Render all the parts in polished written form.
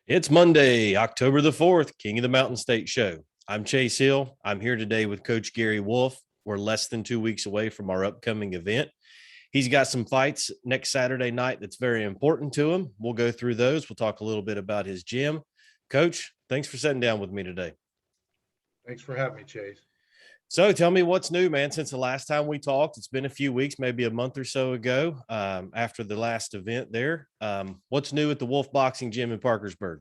It's Monday, October the 4th, King of the Mountain State Show. I'm Chase Hill. I'm here today with Coach Gary Wolfe. We're less than 2 weeks away from our upcoming event. He's got some fights next Saturday night that's very important to him. We'll go through those. We'll talk a little bit about his gym. Coach, thanks for sitting down with me today. Thanks for having me, Chase. So tell me what's new, man, since the last time we talked. It's been a few weeks, maybe a month or so ago, after the last event there. What's new at the Wolfe Boxing Gym in Parkersburg?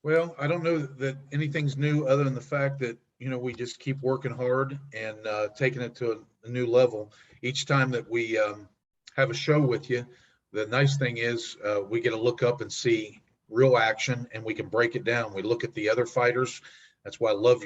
Well, I don't know that anything's new other than the fact that, we just keep working hard and taking it to a new level. Each time that we have a show with you, the nice thing is we get to look up and see real action, and we can break it down. We look at the other fighters. That's why I love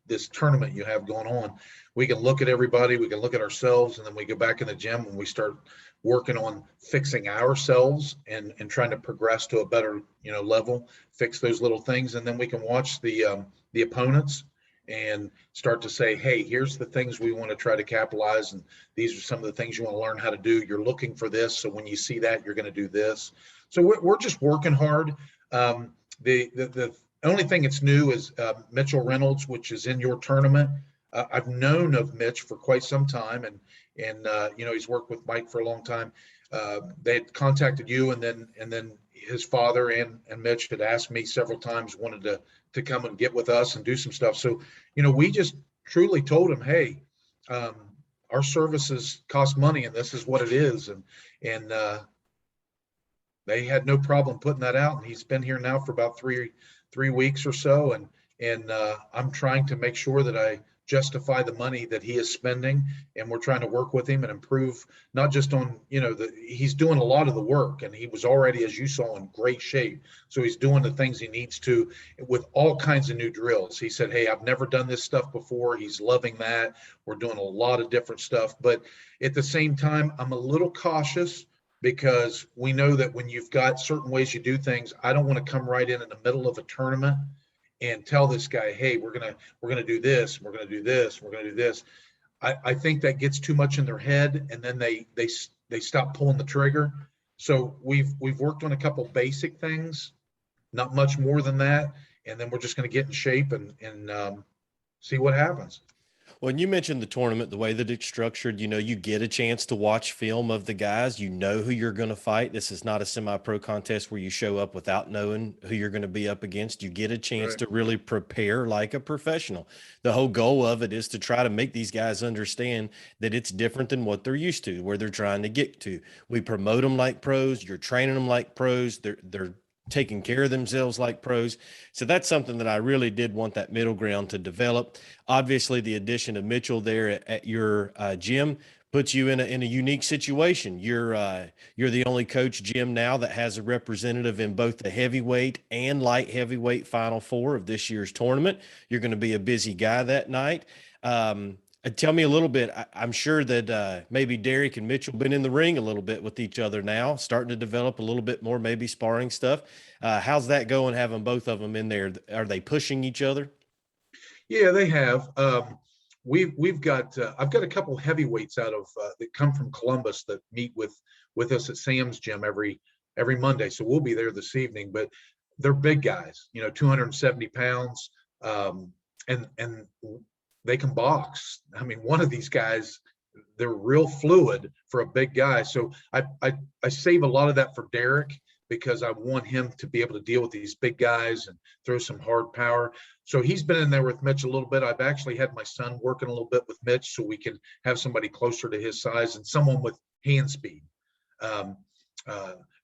this tournament you have going on. We can look at everybody, we can look at ourselves, and then we go back in the gym and we start working on fixing ourselves and trying to progress to a better level, fix those little things, and then we can watch the opponents and start to say, hey, here's the things we want to try to capitalize, and these are some of the things you want to learn how to do. You're looking for this, so when you see that, you're going to do this. So we're just working hard. The only thing that's new is Mitchell Reynolds, which is in your tournament. I've known of Mitch for quite some time, and he's worked with Mike for a long time. They had contacted you, and then his father and Mitch had asked me several times, wanted to come and get with us and do some stuff. So we just truly told him, hey, our services cost money, and this is what it is, and they had no problem putting that out. And he's been here now for about three weeks or so, and I'm trying to make sure that I justify the money that he is spending, and we're trying to work with him and improve, not just on he's doing a lot of the work, and he was already, as you saw, in great shape. So he's doing the things he needs to with all kinds of new drills. He said, hey, I've never done this stuff before. He's loving that. We're doing a lot of different stuff, but at the same time, I'm a little cautious, because we know that when you've got certain ways you do things, I don't want to come right in the middle of a tournament and tell this guy, hey, we're gonna do this, we're gonna do this, we're gonna do this. I think that gets too much in their head, and then they stop pulling the trigger. So we've worked on a couple basic things, not much more than that, and then we're just gonna get in shape and see what happens. Well, and you mentioned the tournament, the way that it's structured, you get a chance to watch film of the guys. You know who you're going to fight. This is not a semi-pro contest where you show up without knowing who you're going to be up against. You get a chance to really prepare like a professional. The whole goal of it is to try to make these guys understand that it's different than what they're used to, where they're trying to get to. We promote them like pros. You're training them like pros. They're taking care of themselves like pros. So that's something that I really did want that middle ground to develop. Obviously, the addition of Mitchell there at your gym puts you in a unique situation. You're the only coach gym now that has a representative in both the heavyweight and light heavyweight Final Four of this year's tournament. You're going to be a busy guy that night. Tell me a little bit. I'm sure that maybe Derek and Mitchell been in the ring a little bit with each other now, starting to develop a little bit more, maybe sparring stuff. How's that going, having both of them in there? Are they pushing each other? Yeah, they have. We've got I've got a couple heavyweights out of that come from Columbus that meet with us at Sam's gym every Monday. So we'll be there this evening. But they're big guys, 270 pounds, and they can box. I mean, one of these guys, they're real fluid for a big guy. So I save a lot of that for Derek, because I want him to be able to deal with these big guys and throw some hard power. So he's been in there with Mitch a little bit. I've actually had my son working a little bit with Mitch, so we can have somebody closer to his size and someone with hand speed.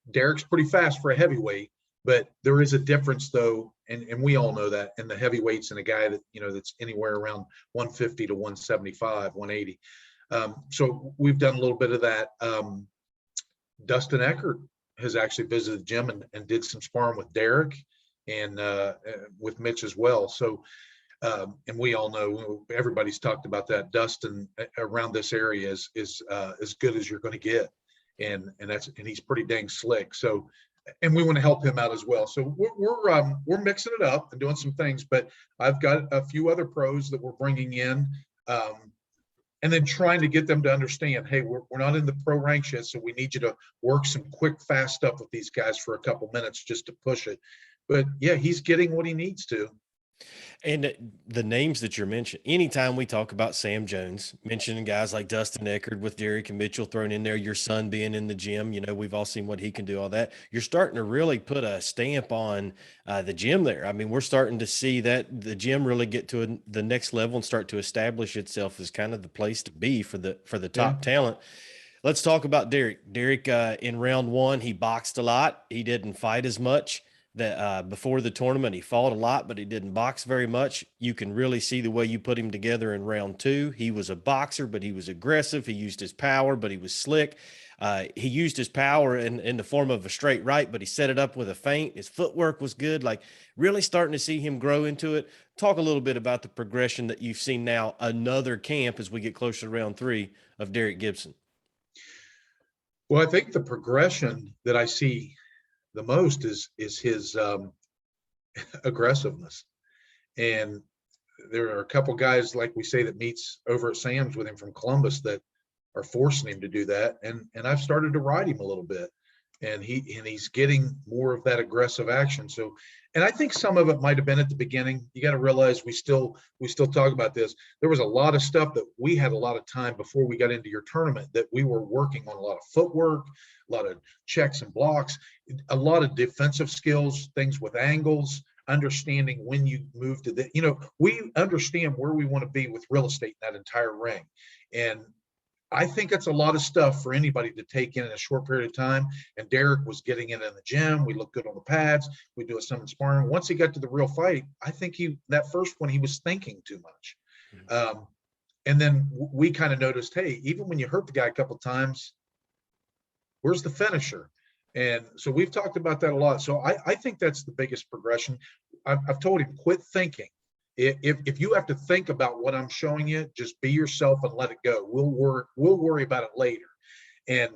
Derek's pretty fast for a heavyweight, but there is a difference though, and we all know that, in the heavyweights and a guy that that's anywhere around 150 to 175, 180. So we've done a little bit of that. Dustin Eckert has actually visited the gym and did some sparring with Derek and with Mitch as well. So and we all know, everybody's talked about that. Dustin around this area is as good as you're going to get, and he's pretty dang slick. So, and we want to help him out as well. So we're mixing it up and doing some things. But I've got a few other pros that we're bringing in, and then trying to get them to understand, hey, we're not in the pro ranks yet, so we need you to work some quick, fast stuff with these guys for a couple minutes just to push it. But yeah, he's getting what he needs to. And the names that you're mentioning, anytime we talk about Sam Jones, mentioning guys like Dustin Eckerd with Derek and Mitchell thrown in there, your son being in the gym, we've all seen what he can do, all that. You're starting to really put a stamp on the gym there. I mean, we're starting to see that the gym really get to the next level and start to establish itself as kind of the place to be for the Yeah. top talent. Let's talk about Derek. Derek, in round one, he boxed a lot. He didn't fight as much. That before the tournament, he fought a lot, but he didn't box very much. You can really see the way you put him together in round two. He was a boxer, but he was aggressive. He used his power, but he was slick. He used his power in the form of a straight right, but he set it up with a feint. His footwork was good. Like really starting to see him grow into it. Talk a little bit about the progression that you've seen now, another camp as we get closer to round three of Derek Gibson. Well, I think the progression that I see the most is his aggressiveness. And there are a couple guys, like we say, that meets over at Sam's with him from Columbus that are forcing him to do that. And I've started to ride him a little bit. And he's getting more of that aggressive action. So, and I think some of it might have been at the beginning. You got to realize we still talk about this. There was a lot of stuff that we had a lot of time before we got into your tournament that we were working on, a lot of footwork, a lot of checks and blocks, a lot of defensive skills, things with angles, understanding when you move to the, we understand where we want to be with real estate in that entire ring. And I think it's a lot of stuff for anybody to take in a short period of time. And Derek was getting it in the gym. We looked good on the pads. We do some sparring. Once he got to the real fight, I think that first one, he was thinking too much. And then we kind of noticed, hey, even when you hurt the guy a couple of times, where's the finisher? And so we've talked about that a lot. So I think that's the biggest progression. I've told him, quit thinking. If you have to think about what I'm showing you, just be yourself and let it go. We'll worry about it later. And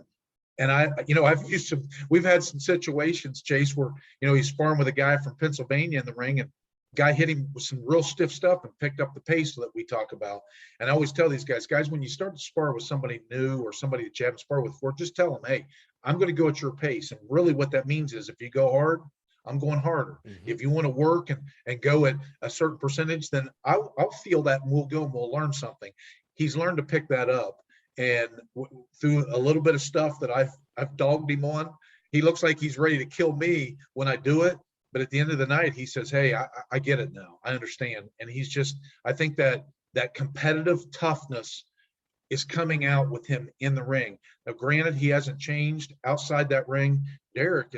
we've had some situations, Chase, where, he's sparring with a guy from Pennsylvania in the ring, and guy hit him with some real stiff stuff and picked up the pace that we talk about. And I always tell these guys, when you start to spar with somebody new or somebody that you haven't sparred with before, just tell them, hey, I'm going to go at your pace. And really what that means is if you go hard, I'm going harder. Mm-hmm. If you want to work and go at a certain percentage, then I'll feel that and we'll go and we'll learn something. He's learned to pick that up. And through a little bit of stuff that I've dogged him on, he looks like he's ready to kill me when I do it. But at the end of the night, he says, hey, I get it now. I understand. And he's just, I think that competitive toughness is coming out with him in the ring. Now, granted, he hasn't changed outside that ring. Derek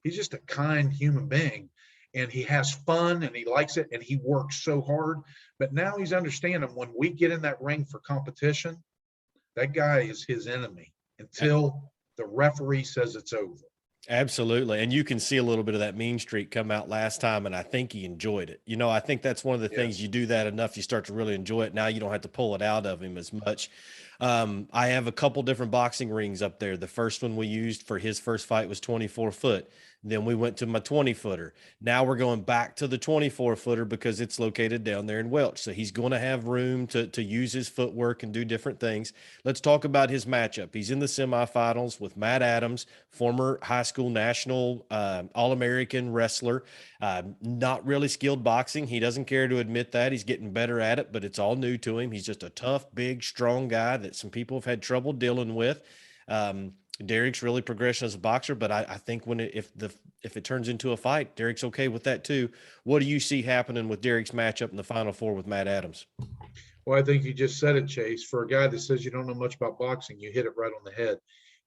he's just a kind human being, and he has fun and he likes it and he works so hard. But now he's understanding when we get in that ring for competition, that guy is his enemy until the referee says it's over. Absolutely. And you can see a little bit of that mean streak come out last time, and I think he enjoyed it. I think that's one of the things, you do that enough, you start to really enjoy it. Now you don't have to pull it out of him as much. I have a couple different boxing rings up there. The first one we used for his first fight was 24 foot. Then we went to my 20-footer. Now we're going back to the 24-footer because it's located down there in Welch. So he's going to have room to use his footwork and do different things. Let's talk about his matchup. He's in the semifinals with Matt Adams, former high school national All-American wrestler. Not really skilled boxing. He doesn't care to admit that. He's getting better at it, but it's all new to him. He's just a tough, big, strong guy that some people have had trouble dealing with. Derek's really progressed as a boxer, but I think if it turns into a fight, Derek's okay with that too. What do you see happening with Derek's matchup in the Final Four with Matt Adams? Well, I think you just said it, Chase. For a guy that says you don't know much about boxing, you hit it right on the head.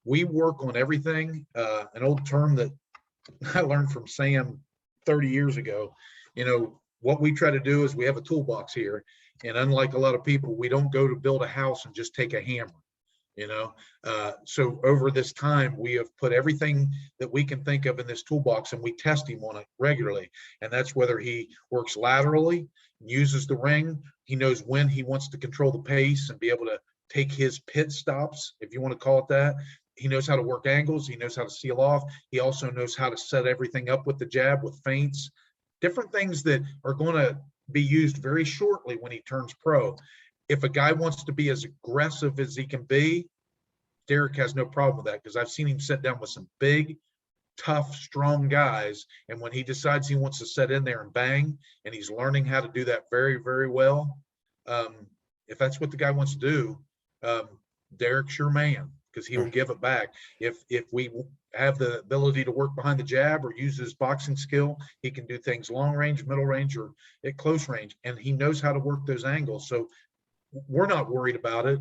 We work on everything. An old term that I learned from Sam 30 years ago. What we try to do is we have a toolbox here, and unlike a lot of people, we don't go to build a house and just take a hammer. So over this time, we have put everything that we can think of in this toolbox, and we test him on it regularly. And that's whether he works laterally, uses the ring. He knows when he wants to control the pace and be able to take his pit stops, if you want to call it that. He knows how to work angles. He knows how to seal off. He also knows how to set everything up with the jab, with feints, different things that are going to be used very shortly when he turns pro. If a guy wants to be as aggressive as he can be, Derek has no problem with that, because I've seen him sit down with some big, tough, strong guys. And when he decides he wants to set in there and bang, and he's learning how to do that very, very well, if that's what the guy wants to do, um, Derek's your man, because he will give it back. If we have the ability to work behind the jab or use his boxing skill, he can do things long range, middle range, or at close range, and he knows how to work those angles. So we're not worried about it.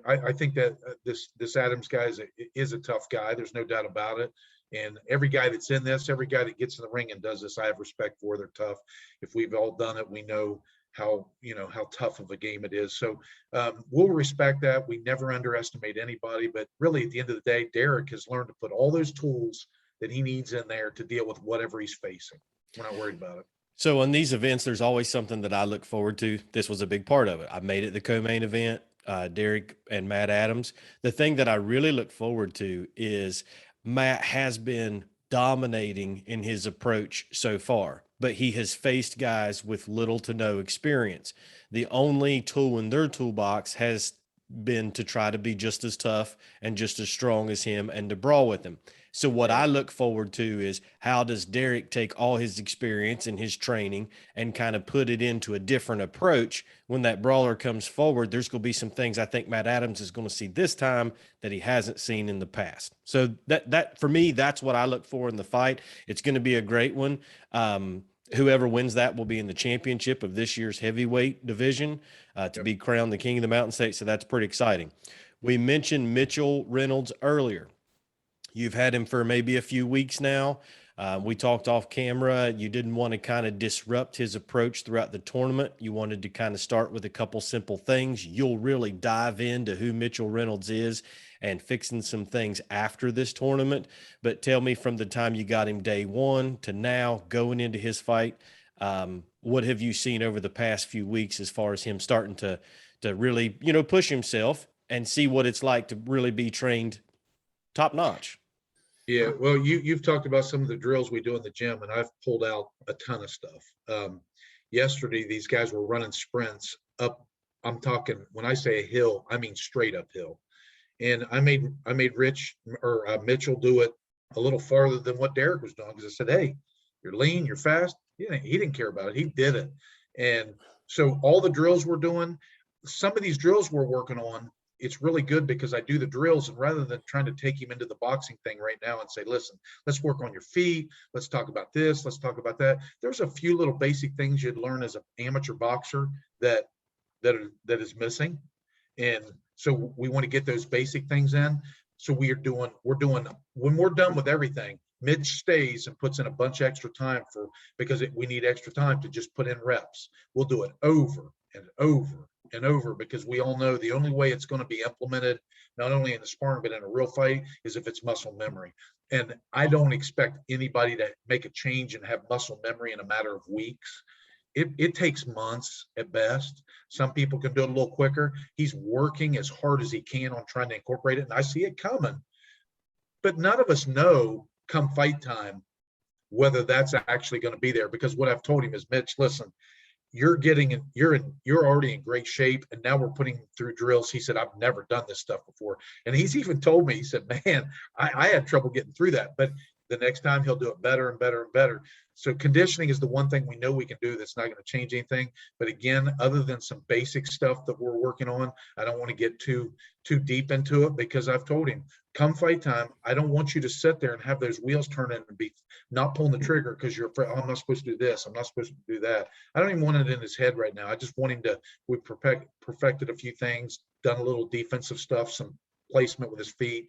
I think that this Adams guy is a tough guy. There's no doubt about it. And every guy that's in this, every guy that gets in the ring and does this, I have respect for. They're tough. If we've all done it, we know how tough of a game it is. So we'll respect that. We never underestimate anybody. But really, at the end of the day, Derek has learned to put all those tools that he needs in there to deal with whatever he's facing. We're not worried about it. So on these events, there's always something that I look forward to. This was a big part of it. I made it the co-main event, Derek and Matt Adams. The thing that I really look forward to is Matt has been dominating in his approach so far, but he has faced guys with little to no experience. The only tool in their toolbox has been to try to be just as tough and just as strong as him and to brawl with him. So what I look forward to is, how does Derek take all his experience and his training and kind of put it into a different approach when that brawler comes forward? There's going to be some things I think Matt Adams is going to see this time that he hasn't seen in the past. So that for me, that's what I look for in the fight. It's going to be a great one. Whoever wins that will be in the championship of this year's heavyweight division to be crowned the king of the Mountain State. So that's pretty exciting. We mentioned Mitchell Reynolds earlier. You've had him for maybe a few weeks now. We talked off camera. You didn't want to kind of disrupt his approach throughout the tournament. You wanted to kind of start with a couple simple things. You'll really dive into who Mitchell Reynolds is and fixing some things after this tournament. But tell me, from the time you got him day one to now going into his fight, what have you seen over the past few weeks as far as him starting to really, push himself and see what it's like to really be trained top notch? Yeah, well, you've talked about some of the drills we do in the gym, and I've pulled out a ton of stuff. Yesterday, these guys were running sprints up. I'm talking, when I say a hill, I mean straight uphill. And I made Mitchell do it a little farther than what Derek was doing, because I said, "Hey, you're lean, you're fast." He didn't care about it. He did it. And so all the drills we're doing, some of these drills we're working on, it's really good because I do the drills, and rather than trying to take him into the boxing thing right now and say, "Listen, let's work on your feet. Let's talk about this. Let's talk about that." There's a few little basic things you'd learn as an amateur boxer that is missing. And so we want to get those basic things in. So we're doing, when we're done with everything, Mitch stays and puts in a bunch of extra time because we need extra time to just put in reps. We'll do it over and over and over, because we all know the only way it's going to be implemented, not only in the sparring but in a real fight, is if it's muscle memory. And I don't expect anybody to make a change and have muscle memory in a matter of weeks. It takes months at best. Some people can do it a little quicker. He's working as hard as he can on trying to incorporate it, and I see it coming. But none of us know come fight time whether that's actually going to be there, because what I've told him is, "Mitch, listen, you're already in great shape, and now we're putting through drills." He said, "I've never done this stuff before." And he's even told me, he said, "Man, I had trouble getting through that, but the next time he'll do it better and better and better." So conditioning is the one thing we know we can do that's not going to change anything. But again, other than some basic stuff that we're working on, I don't want to get too deep into it, because I've told him, come fight time, I don't want you to sit there and have those wheels turning and be not pulling the trigger because you're afraid, "Oh, I'm not supposed to do this, I'm not supposed to do that." I don't even want it in his head right now. I just want him to, we perfected a few things, done a little defensive stuff, some placement with his feet.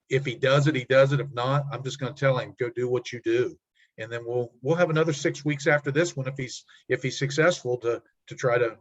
If he does it, he does it. If not, I'm just going to tell him, "Go do what you do." And then we'll have another 6 weeks after this one, if he's successful, to try to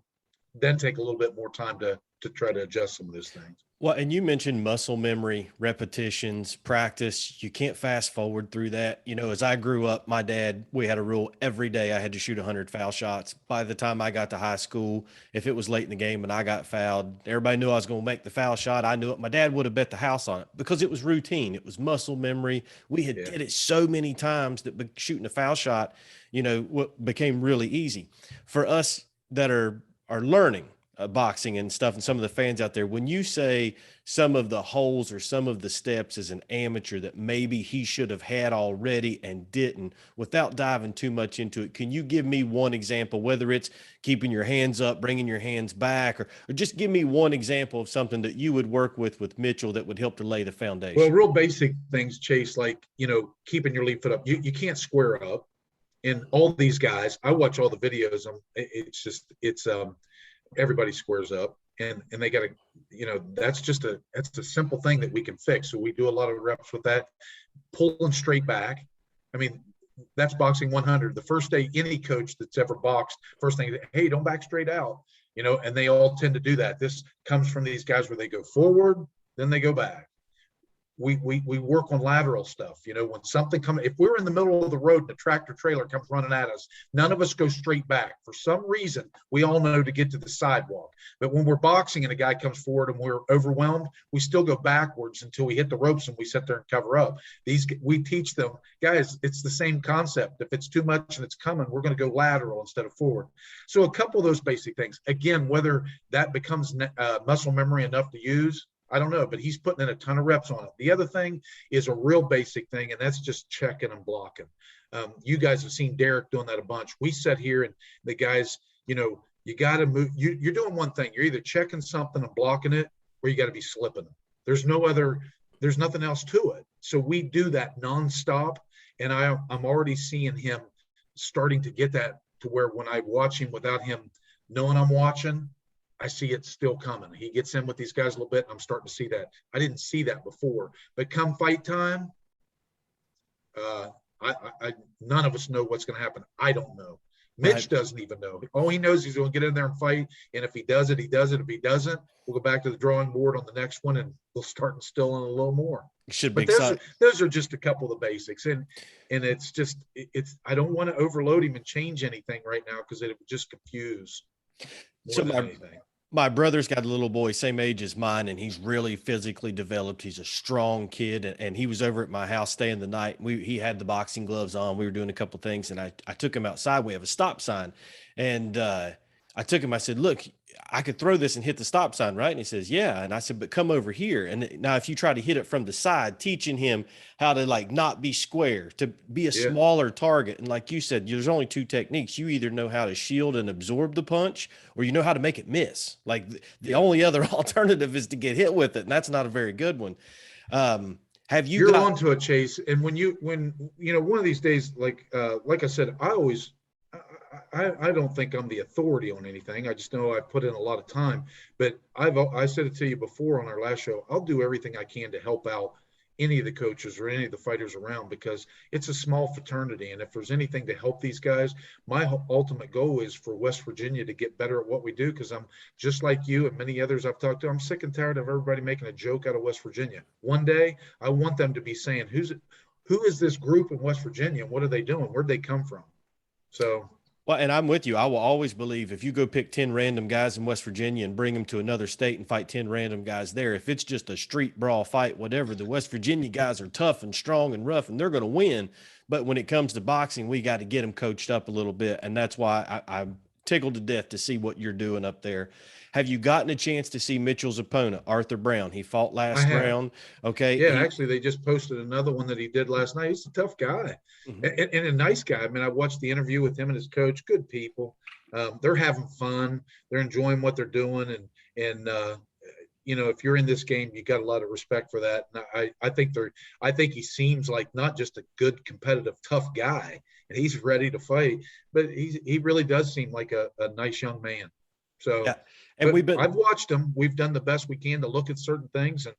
then take a little bit more time to try to adjust some of those things. Well, and you mentioned muscle memory, repetitions, practice. You can't fast forward through that. As I grew up, my dad, we had a rule every day I had to shoot 100 foul shots. By the time I got to high school, if it was late in the game and I got fouled, everybody knew I was going to make the foul shot. I knew it. My dad would have bet the house on it because it was routine. It was muscle memory. We had did it so many times that shooting a foul shot, what became really easy for us that are learning. boxing and stuff and some of the fans out there, when you say some of the holes or some of the steps as an amateur that maybe he should have had already and didn't, without diving too much into it, can you give me one example, whether it's keeping your hands up, bringing your hands back, or just give me one example of something that you would work with Mitchell that would help to lay the Well, foundation? real basic things, Chase, like, keeping your lead foot up. You can't square up. And all these guys, I watch all the videos. It's everybody squares up, and they got to, that's a simple thing that we can fix. So we do a lot of reps with that, pulling straight back. I mean, that's boxing 100. The first day any coach that's ever boxed, first thing, hey, don't back straight out, and they all tend to do that. This comes from these guys where they go forward, then they go back. We work on lateral stuff. When something comes, if we're in the middle of the road and a tractor trailer comes running at us, none of us go straight back. For some reason, we all know to get to the sidewalk. But when we're boxing and a guy comes forward and we're overwhelmed, we still go backwards until we hit the ropes and we sit there and cover up. We teach them, guys, it's the same concept. If it's too much and it's coming, we're going to go lateral instead of forward. So a couple of those basic things. Again, whether that becomes muscle memory enough to use, I don't know, but he's putting in a ton of reps on it. The other thing is a real basic thing, and that's just checking and blocking. You guys have seen Derek doing that a bunch. We sat here and the guys, you got to move. You're doing one thing. You're either checking something and blocking it, or you got to be slipping them. There's nothing else to it. So we do that nonstop, and I'm already seeing him starting to get that to where when I watch him without him knowing I'm watching, I see it still coming. He gets in with these guys a little bit, and I'm starting to see that. I didn't see that before, but come fight time, none of us know what's going to happen. I don't know. Mitch doesn't even know. All he knows is he's going to get in there and fight, and if he does it, he does it. If he doesn't, we'll go back to the drawing board on the next one, and we'll start instilling a little more. Should be but those are just a couple of the basics, and it's just I don't want to overload him and change anything right now because it would just confuse more than anything. My brother's got a little boy, same age as mine, and he's really physically developed. He's a strong kid, and he was over at my house staying the night. He had the boxing gloves on. We were doing a couple things, and I took him outside. We have a stop sign, and I took him. I said, "Look, I could throw this and hit the stop sign, right?" And he says, "Yeah." And I said, "But come over here." And now, if you try to hit it from the side, teaching him how to not be square, to be a smaller target. And like you said, there's only two techniques. You either know how to shield and absorb the punch, or you know how to make it miss. Like the only other alternative is to get hit with it, and that's not a very good one. You're onto it, Chase. And when one of these days, like I said, I don't think I'm the authority on anything. I just know I put in a lot of time. But I said it to you before on our last show. I'll do everything I can to help out any of the coaches or any of the fighters around, because it's a small fraternity. And if there's anything to help these guys, my ultimate goal is for West Virginia to get better at what we do, because I'm just like you and many others I've talked to. I'm sick and tired of everybody making a joke out of West Virginia. One day, I want them to be saying, who is this group in West Virginia? And what are they doing? Where'd they come from? So... Well, and I'm with you. I will always believe if you go pick 10 random guys in West Virginia and bring them to another state and fight 10 random guys there, if it's just a street brawl fight, whatever, the West Virginia guys are tough and strong and rough, and they're going to win. But when it comes to boxing, we got to get them coached up a little bit. And that's why I'm tickled to death to see what you're doing up there. Have you gotten a chance to see Mitchell's opponent, Arthur Brown? He fought last round. Okay. Yeah, actually, they just posted another one that he did last night. He's a tough guy and a nice guy. I mean, I watched the interview with him and his coach. Good people. They're having fun. They're enjoying what they're doing. And if you're in this game, you got a lot of respect for that. And I think he seems like not just a good, competitive, tough guy, and he's ready to fight, but he really does seem like a nice young man. So, yeah. And I've watched him. We've done the best we can to look at certain things, and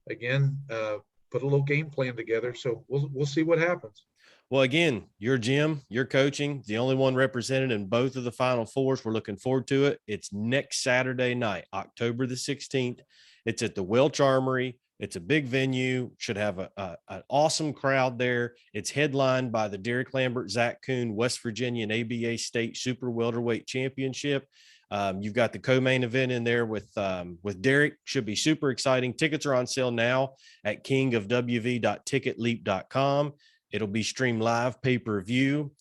again, put a little game plan together. So we'll see what happens. Well, again, your gym, your coaching, the only one represented in both of the Final Fours. We're looking forward to it. It's next Saturday night, October the 16th. It's at the Welch Armory. It's a big venue. Should have an awesome crowd there. It's headlined by the Derek Lambert, Zach Kuhn, West Virginia and ABA State Super Welterweight Championship. You've got the co-main event in there with Derek. Should be super exciting. Tickets are on sale now at kingofwv.ticketleap.com. It'll be streamed live pay-per-view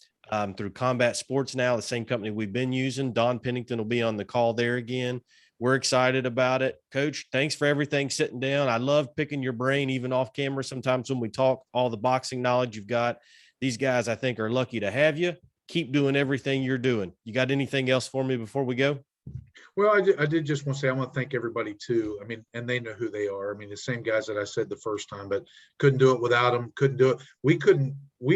through Combat Sports Now, the same company we've been using. Don Pennington will be on the call there again. We're excited about it. Coach, thanks for everything sitting down. I love picking your brain, even off camera. Sometimes when we talk, all the boxing knowledge you've got. These guys, I think, are lucky to have you. Keep doing everything you're doing. You got anything else for me before we go? Well, I did just want to say, I want to thank everybody too. I mean, and they know who they are. I mean, the same guys that I said the first time, but couldn't do it without them. Couldn't do it. We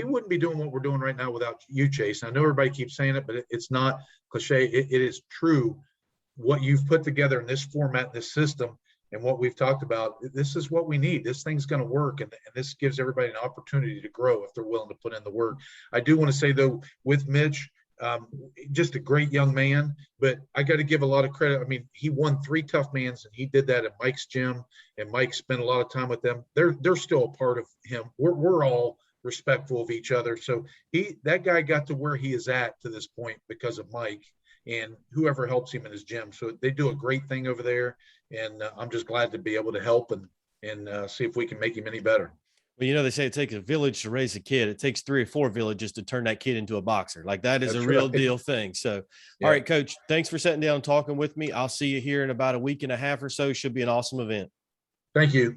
wouldn't be doing what we're doing right now without you, Chase. I know everybody keeps saying it, but it's not cliche. It is true. What you've put together in this format, this system, and what we've talked about, this is what we need. This thing's going to work. And this gives everybody an opportunity to grow if they're willing to put in the work. I do want to say, though, with Mitch, just a great young man, but I got to give a lot of credit. I mean, he won 3 tough mans, and he did that at Mike's gym, and Mike spent a lot of time with them. They're still a part of him. We're all respectful of each other. So that guy got to where he is at to this point because of Mike and whoever helps him in his gym. So they do a great thing over there, and I'm just glad to be able to help and see if we can make him any better. Well, they say it takes a village to raise a kid. It takes 3 or 4 villages to turn that kid into a boxer. Like that is That's a real right. deal thing. So, Yeah. All right, Coach, thanks for sitting down and talking with me. I'll see you here in about a week and a half or so. Should be an awesome event. Thank you.